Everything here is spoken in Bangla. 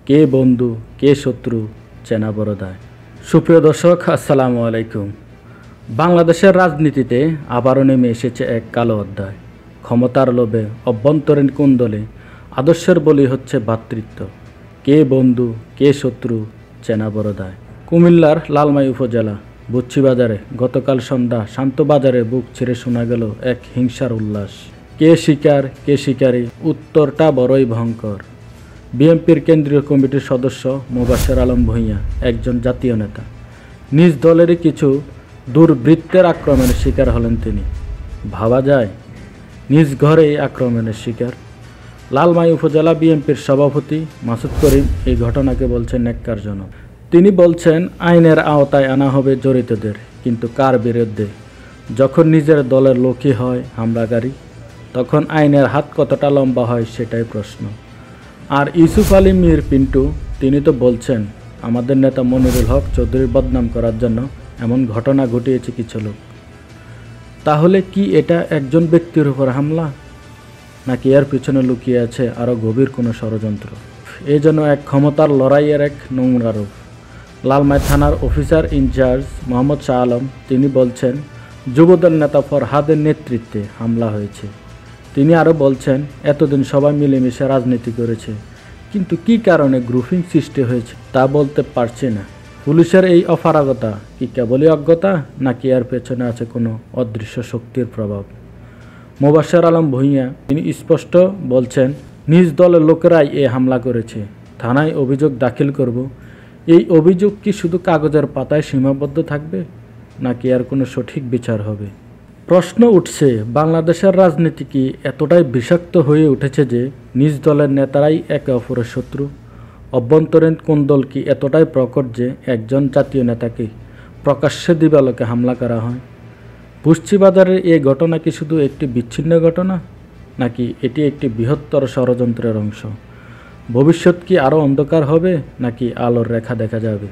কে বন্ধু কে শত্রু চেনা বড় দায়। সুপ্রিয় দর্শক, আসসালামু আলাইকুম। বাংলাদেশের রাজনীতিতে আবারও নেমে এসেছে এক কালো অধ্যায়। ক্ষমতার লোভে অভ্যন্তরীণ কুন্দলে আদর্শের বলি হচ্ছে ভ্রাতৃত্ব। কে বন্ধু কে শত্রু চেনা বড় দায়। কুমিল্লার লালমাই উপজেলা বুচ্চিবাজারে গতকাল সন্ধ্যা শান্ত বাজারে বুক ছিঁড়ে শোনা গেল এক হিংসার উল্লাস। কে শিকার কে শিকারী, উত্তরটা বড়ই ভয়ঙ্কর। বিএনপির কেন্দ্রীয় কমিটির সদস্য মোবাশ্বের আলম ভূঁইয়া একজন জাতীয় নেতা। নিজ দলেরই কিছু দুর্বৃত্তের আক্রমণের শিকার হলেন তিনি। ভাবা যায়, নিজ ঘরেই আক্রমণের শিকার। লালমাই উপজেলা বিএনপির সভাপতি মাসুদ করিম এই ঘটনাকে বলছেন ন্যাক্কারজনক। তিনি বলছেন, আইনের আওতায় আনা হবে জড়িতদের, কিন্তু কার বিরুদ্ধে? যখন নিজের দলের লোকই হয় হামলাকারী, তখন আইনের হাত কতটা লম্বা হয় সেটাই প্রশ্ন। আর ইউসুফ আলী মীর পিন্টু তিনি তো বলছেন, আমাদের নেতা মনিরুল হক চৌধুরীর বদনাম করার জন্য এমন ঘটনা ঘটিয়েছে কিছু লোক। তাহলে কি এটা একজন ব্যক্তির উপর হামলা, নাকি এর পিছনে লুকিয়ে আছে আরও গভীর কোনো ষড়যন্ত্র? এ যেন এক ক্ষমতার লড়াইয়ের এক নোংরা রূপ। লালমাই থানার অফিসার ইনচার্জ মোহাম্মদ শাহ আলম তিনি বলছেন, যুবদল নেতা ফরহাদের নেতৃত্বে হামলা হয়েছে। তিনি আরও বলছেন, এতদিন সবাই মিলেমিশে রাজনীতি করেছে, কিন্তু কী কারণে গ্রুপিং সৃষ্টি হয়েছে তা বলতে পারছে না। পুলিশের এই অপারগতা কি কেবলই অজ্ঞতা, নাকি এর পেছনে আছে কোনো অদৃশ্য শক্তির প্রভাব? মোবাশ্বের আলম ভূঁইয়া তিনি স্পষ্ট বলছেন, নিজ দলের লোকেরাই এ হামলা করেছে, থানায় অভিযোগ দাখিল করব। এই অভিযোগ কি শুধু কাগজের পাতায় সীমাবদ্ধ থাকবে, নাকি এর কোনো সঠিক বিচার হবে? প্রশ্ন উঠছে, বাংলাদেশের রাজনীতি কি এতটাই বিষাক্ত হয়ে উঠেছে যে নিজ দলের নেতারাই একে অপরের শত্রু? অভ্যন্তরীণ কোন্দল কি এতটাই প্রকট যে একজন জাতীয় নেতাকে প্রকাশ্যে দিবালোকে হামলা করা হয়? বুচ্চিবাজারের এই ঘটনা কি শুধু একটি বিচ্ছিন্ন ঘটনা, নাকি এটি একটি বৃহত্তর ষড়যন্ত্রের অংশ? ভবিষ্যৎ কি আরও অন্ধকার হবে, নাকি আলোর রেখা দেখা যাবে?